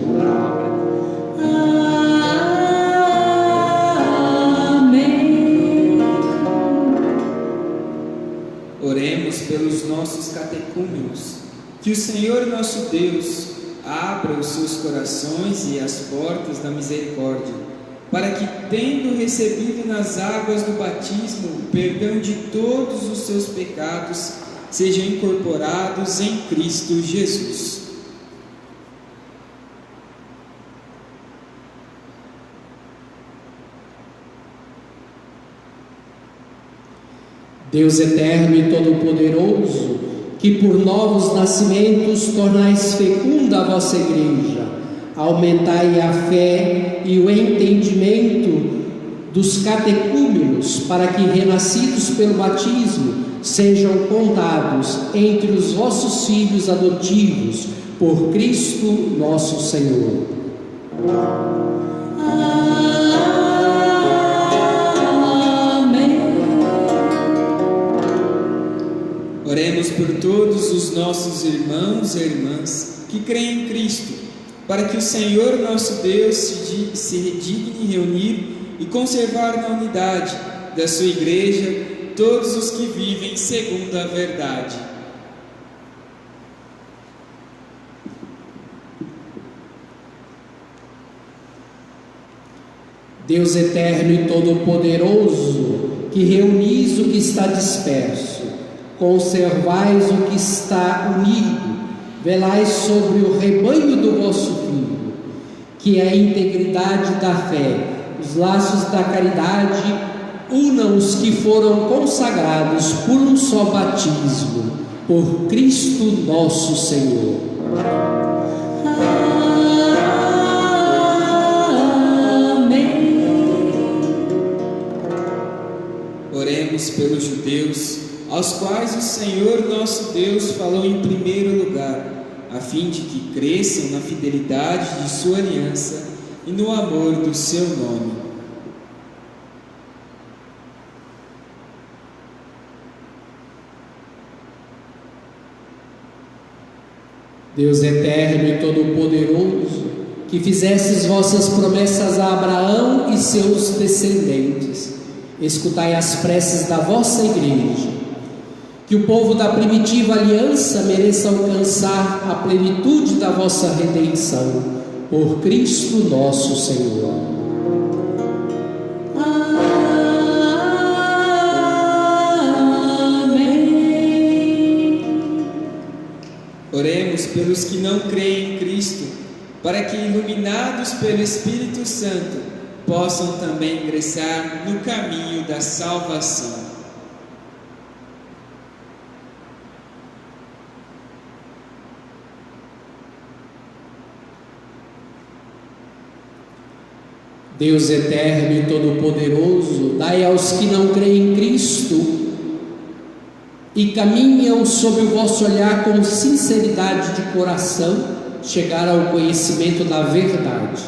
Amém. Oremos pelos nossos catecúmenos, que o Senhor nosso Deus abra os seus corações e as portas da misericórdia, para que, tendo recebido nas águas do batismo o perdão de todos os seus pecados, sejam incorporados em Cristo Jesus. Deus eterno e todo-poderoso, que por novos nascimentos tornais fecunda a vossa Igreja, aumentai a fé e o entendimento dos catecúmenos, para que, renascidos pelo batismo, sejam contados entre os vossos filhos adotivos, por Cristo nosso Senhor. Amém. Oremos por todos os nossos irmãos e irmãs que creem em Cristo, para que o Senhor nosso Deus se digne reunir e conservar na unidade da sua Igreja todos os que vivem segundo a verdade. Deus eterno e todo-poderoso, que reunis o que está disperso, conservais o que está unido, velais sobre o rebanho do vosso Filho, que é a integridade da fé, os laços da caridade, unam os que foram consagrados por um só batismo, por Cristo nosso Senhor. Amém. Oremos pelos judeus, aos quais o Senhor nosso Deus falou em primeiro lugar, a fim de que cresçam na fidelidade de sua aliança e no amor do seu nome. Deus eterno e todo-poderoso, que fizestes vossas promessas a Abraão e seus descendentes, escutai as preces da vossa Igreja, que o povo da primitiva aliança mereça alcançar a plenitude da vossa redenção, por Cristo nosso Senhor. Amém. Oremos pelos que não creem em Cristo, para que, iluminados pelo Espírito Santo, possam também ingressar no caminho da salvação. Deus eterno e todo-poderoso, dai aos que não creem em Cristo e caminham sob o vosso olhar com sinceridade de coração, chegar ao conhecimento da verdade,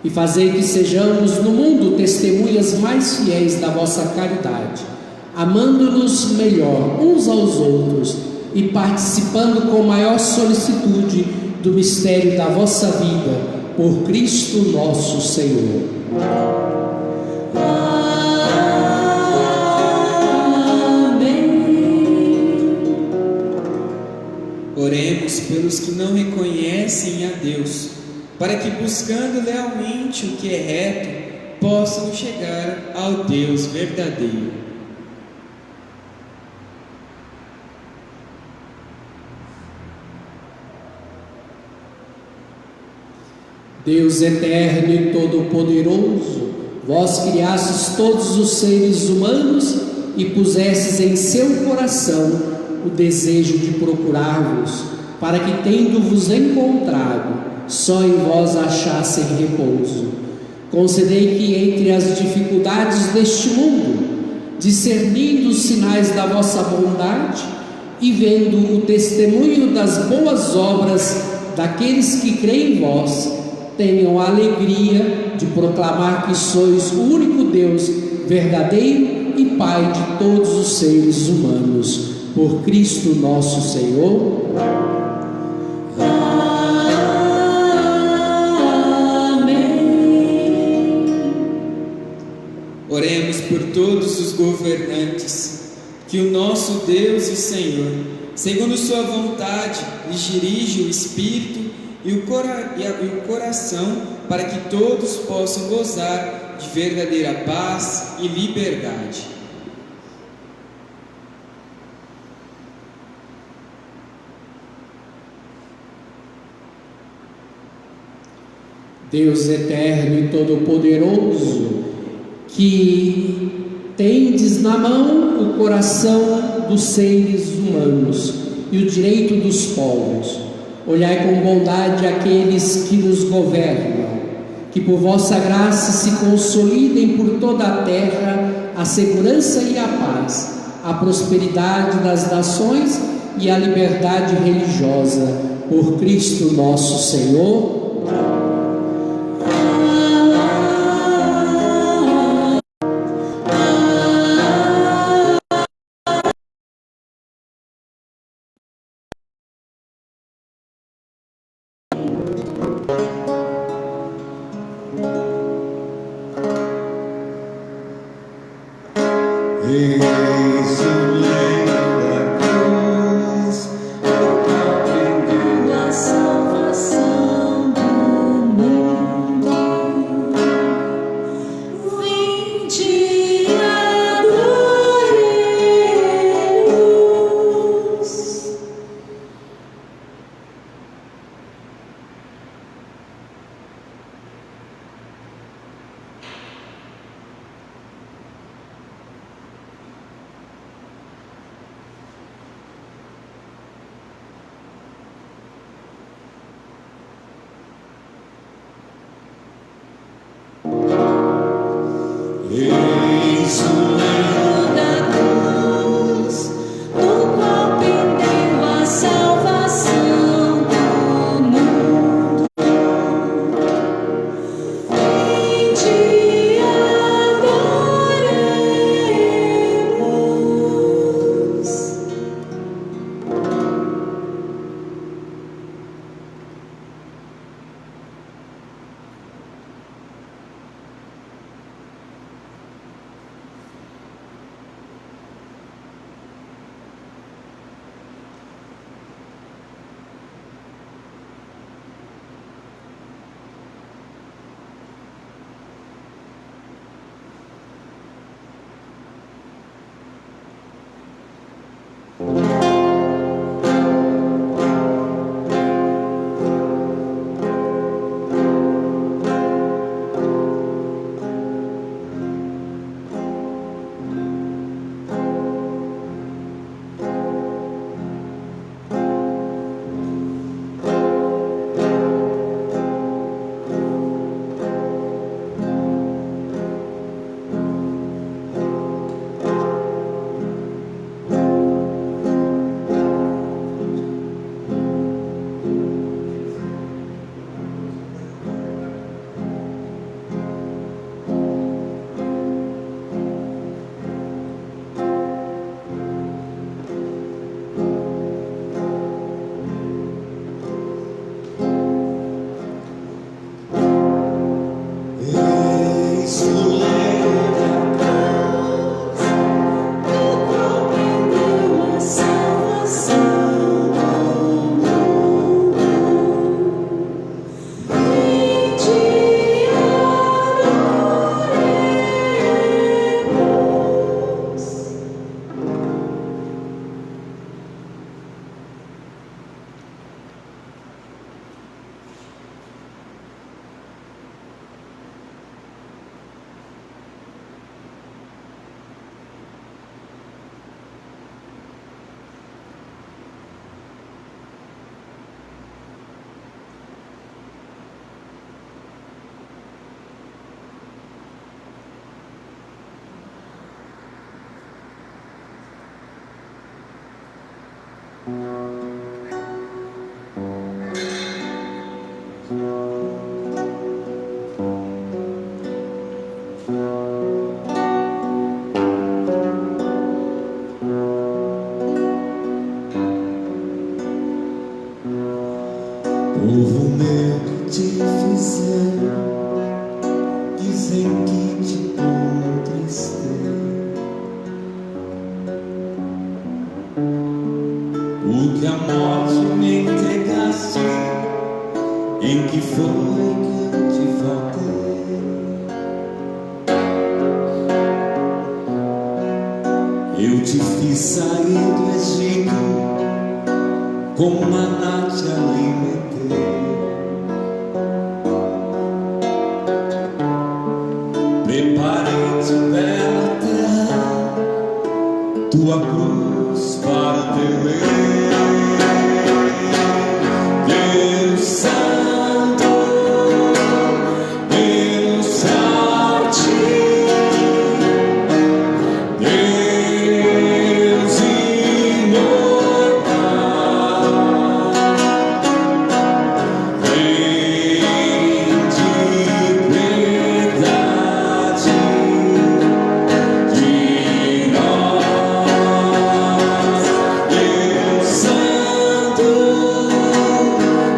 e fazei que sejamos no mundo testemunhas mais fiéis da vossa caridade, amando-nos melhor uns aos outros e participando com maior solicitude do mistério da vossa vida, por Cristo nosso Senhor. Oremos pelos que não reconhecem a Deus, para que, buscando lealmente o que é reto, possam chegar ao Deus verdadeiro. Deus eterno e todo-poderoso, vós criastes todos os seres humanos e pusestes em seu coração o desejo de procurar-vos, para que, tendo-vos encontrado, só em vós achassem repouso. Concedei que entre as dificuldades deste mundo, discernindo os sinais da vossa bondade e vendo o testemunho das boas obras daqueles que creem em vós, tenham a alegria de proclamar que sois o único Deus verdadeiro e Pai de todos os seres humanos. Por Cristo nosso Senhor. Oremos por todos os governantes, que o nosso Deus e Senhor, segundo sua vontade, lhes dirige o espírito e o coração, para que todos possam gozar de verdadeira paz e liberdade. Deus eterno e todo-poderoso, que tendes na mão o coração dos seres humanos e o direito dos povos, olhai com bondade aqueles que nos governam, que por vossa graça se consolidem por toda a terra a segurança e a paz, a prosperidade das nações e a liberdade religiosa. Por Cristo nosso Senhor. Povo meu, te fizer, dizem que te contristei. Porque a morte me entregaste, em que foi que eu te faltei? Eu te fiz sair do Egito, com maná te alimentei. Preparei-te bela terra, tua cruz para o teu rei. Deus Santo, Deus Altíssimo, Deus imortal, vem de piedade de nós. Deus Santo,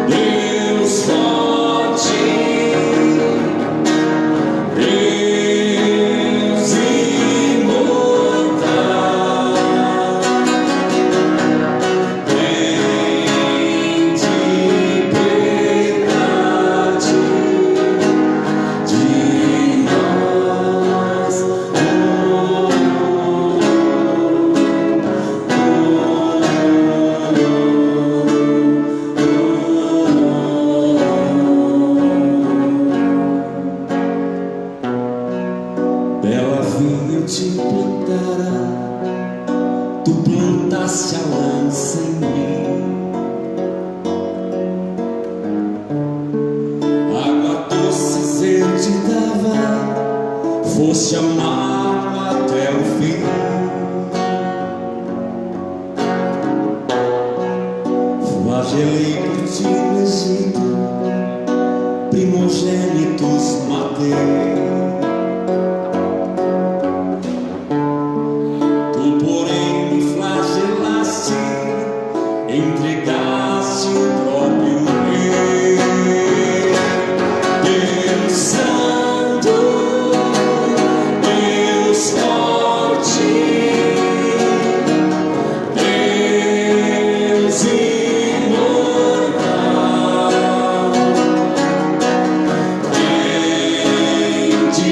Deus forte, Deus imortal, vem de piedade de nós. Bela vinha te plantará, tu plantaste a lança em mim. Água doce eu te dava, foste amado até o fim. Flagelei por ti no Egito, primogênitos matei. Tu, porém, me flagelaste, entregaste o próprio rei. Deus Santo, Deus forte, Deus imortal, vem de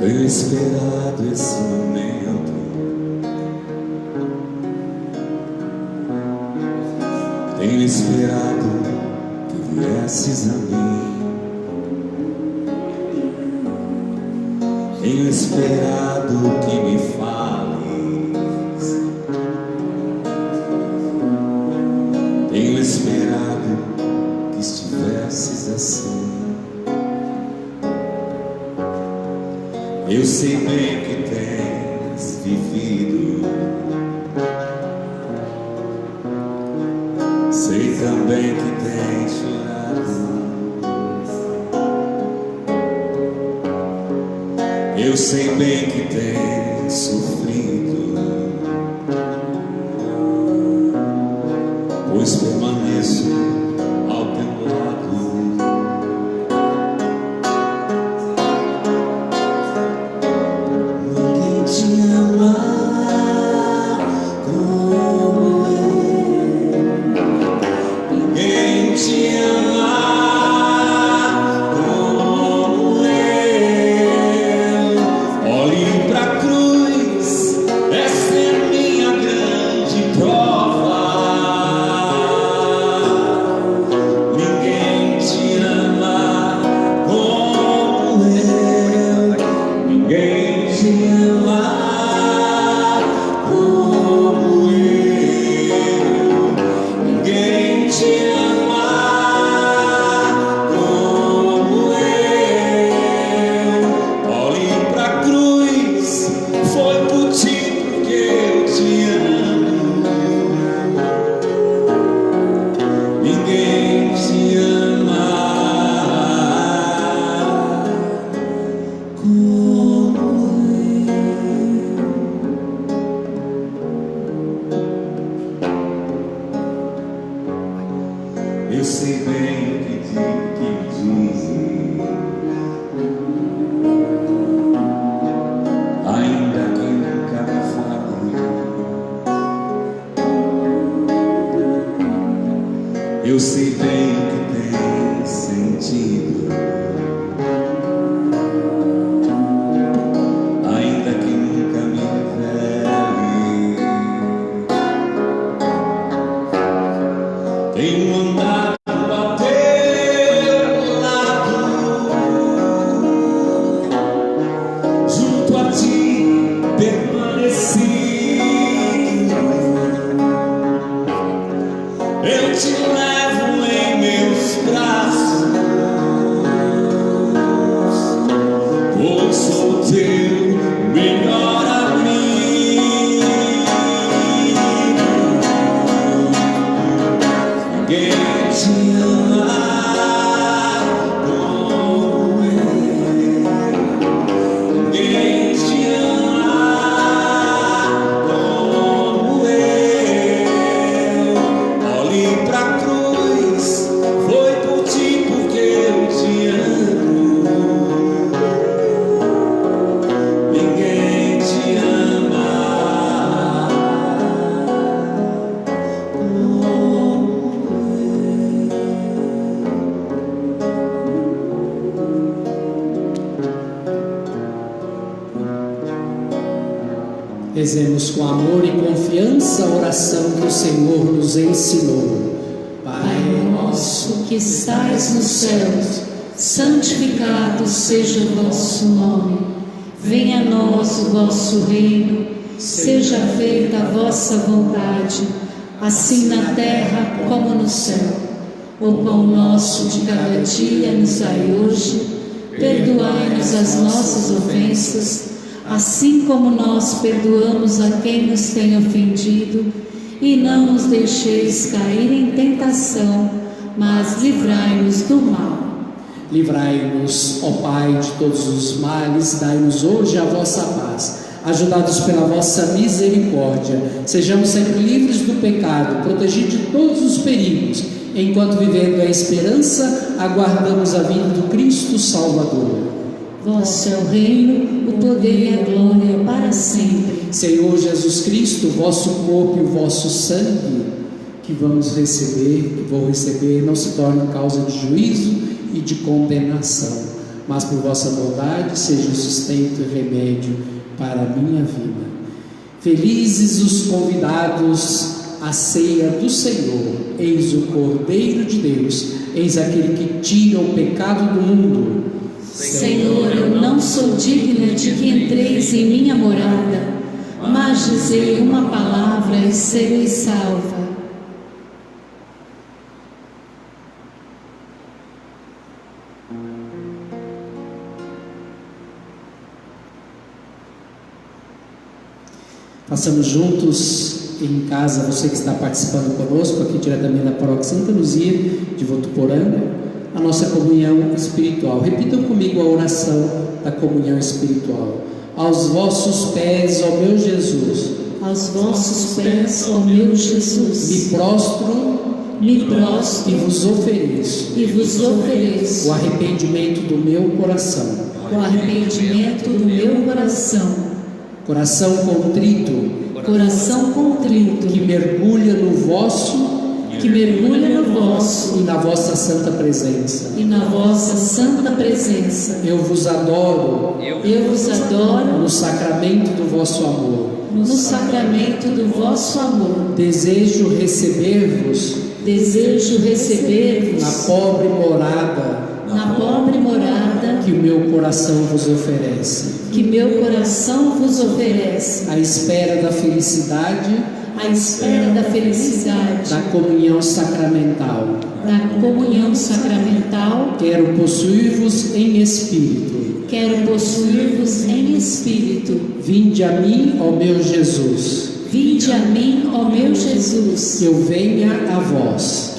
Tenho esperado esse momento. Tenho esperado que viesses a mim. Tenho esperado que me fales. Tenho esperado que estivesses assim. Eu sei bem que tens vivido. Sei também que tens chorado. Eu sei bem que tens sofrido, pois permaneço ao teu lado. Ninguém te ama como eu. Ninguém te ama como eu. Olhe pra cruz, essa é minha grande prova. Ninguém te ama como eu. Ninguém te ama como eu. Ninguém te ama como eu. Olhe pra cruz, foi por ti que eu te amo. Ninguém te ama como eu. Eu sei bem o que dizem, ainda que nunca me fale. Eu sei bem o que tem sentido, ainda que nunca me revele. Tenho andado ao teu lado, junto a ti permaneci. Eu te levo em meus braços, pois sou teu melhor amigo. Ninguém te ama como eu. Ninguém te ama como eu. Olhe pra cruz, foi por ti porque eu te amo. Ninguém te ama como eu. Rezemos com amor e confiança a oração que o Senhor nos ensinou. Pai nosso que estais nos céus, santificado seja o vosso nome. Venha a nós o vosso reino, seja feita a vossa vontade, assim na terra como no céu. O pão nosso de cada dia nos dai hoje, perdoai-nos as nossas ofensas, assim como nós perdoamos a quem nos tem ofendido, e não nos deixeis cair em tentação, mas livrai-nos do mal. Livrai-nos, ó Pai, de todos os males, dai-nos hoje a vossa paz. Ajudados pela vossa misericórdia, sejamos sempre livres do pecado, protegidos de todos os perigos, enquanto vivendo a esperança, aguardamos a vinda do Cristo Salvador. Vosso é o reino, o poder e a glória para sempre. Senhor Jesus Cristo, o vosso corpo e o vosso sangue, que vamos receber, que vou receber, não se torne causa de juízo e de condenação, mas por vossa bondade seja o sustento e remédio para a minha vida. Felizes os convidados à ceia do Senhor. Eis o Cordeiro de Deus, eis aquele que tira o pecado do mundo. Senhor, eu não sou digna de que entreis em minha morada, mas dizei uma palavra e serei salva. Façamos juntos em casa, você que está participando conosco aqui diretamente da Paróquia Santa Luzia de Votuporanga, a nossa comunhão espiritual. Repitam comigo a oração da comunhão espiritual. Aos vossos pés, ó meu Jesus. Aos vossos pés, ó meu Jesus. Me prostro e vos ofereço o arrependimento do meu coração. O arrependimento do meu coração. Coração contrito, que mergulha no vosso e na vossa santa presença. Eu vos adoro no sacramento do vosso amor. Desejo receber-vos na pobre morada que o meu coração vos oferece. À espera da felicidade da comunhão sacramental. Quero possuir-vos em espírito. Vinde a mim, ó meu Jesus.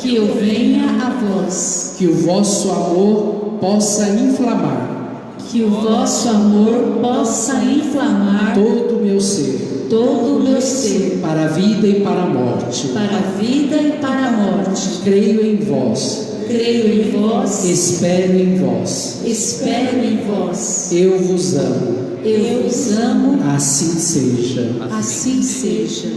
Que eu venha a vós. Que o vosso amor possa inflamar todo o meu ser, para a vida e para a morte. Creio em vós. Espero em vós. Eu vos amo. Assim seja.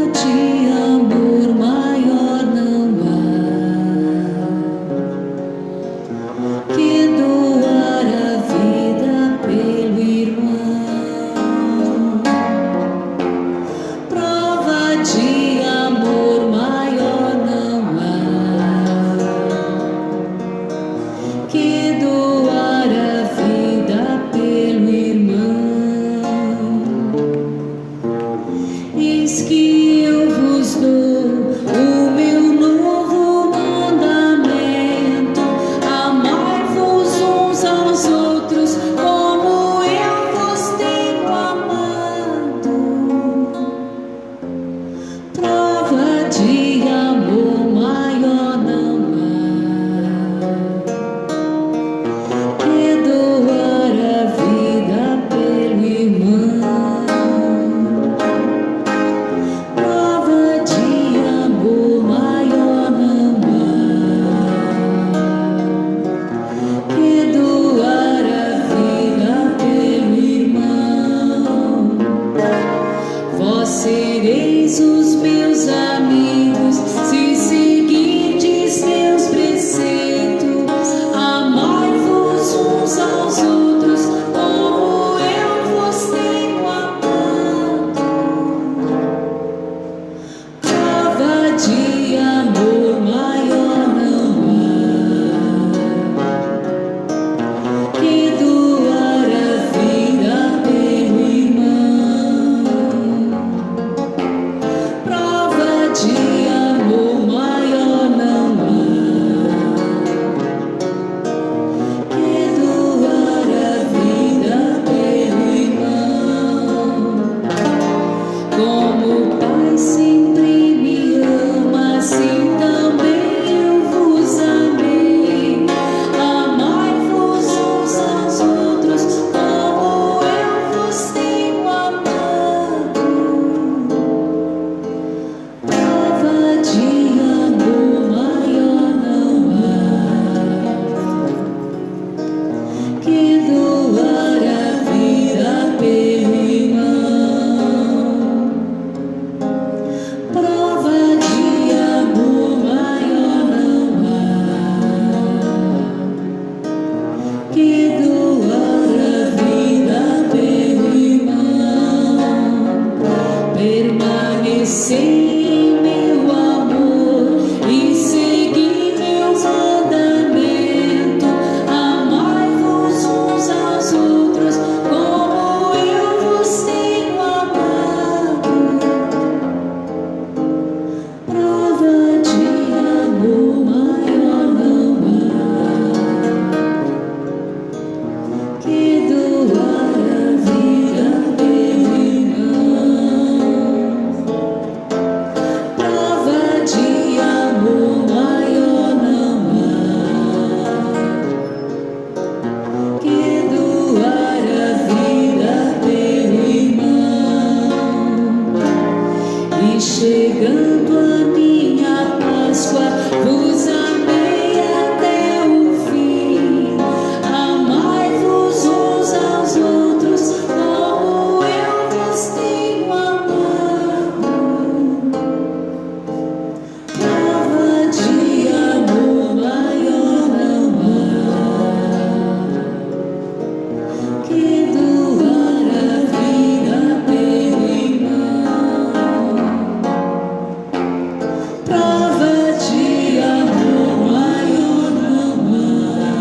De amor em meu amor e segui meu mandamento. Amai-vos uns aos outros como eu vos tenho amado. Prova de amor maior não há que doar a vida pelo irmão. Prova de amor maior não há que doar a vida pelo irmão. E chegando a minha Páscoa, vos amei até o fim. Amai-vos uns aos outros como eu vos tenho amado. Prova de amor maior não há que doar a vida pelo irmão. Prova de amor maior não há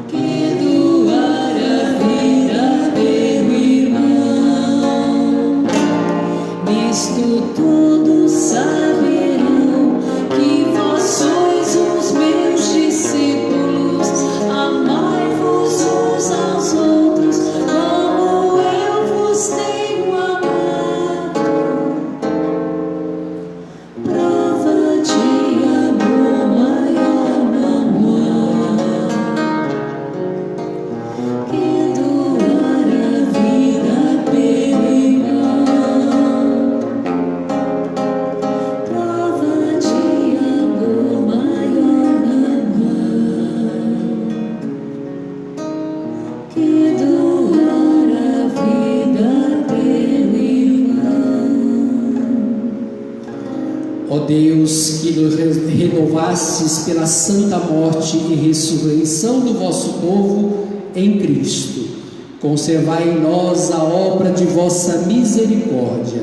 que doar a vida pelo irmão. Nisto todos saberão que vós sois os meus discípulos. Amai-vos uns aos outros como eu vos tenho amado. Prova de amor maior não há que doar a vida pelo irmão. Prova de amor maior não há que doar a vida pelo irmão. Ó Deus, que nos renovastes pela santa morte e ressurreição do vosso povo em Cristo, conservai em nós a obra de vossa misericórdia,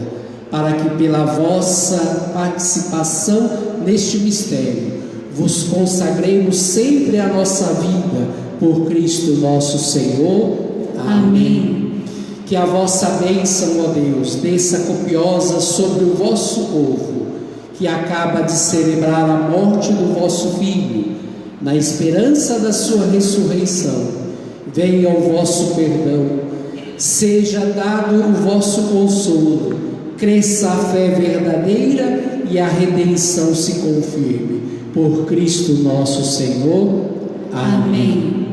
para que pela vossa participação neste mistério vos consagremos sempre a nossa vida por Cristo nosso Senhor. Amém. Que a vossa bênção, ó Deus, desça copiosa sobre o vosso povo, que acaba de celebrar a morte do vosso Filho, na esperança da sua ressurreição. Venha o vosso perdão, seja dado o vosso consolo, cresça a fé verdadeira e a redenção se confirme. Por Cristo nosso Senhor. Amém.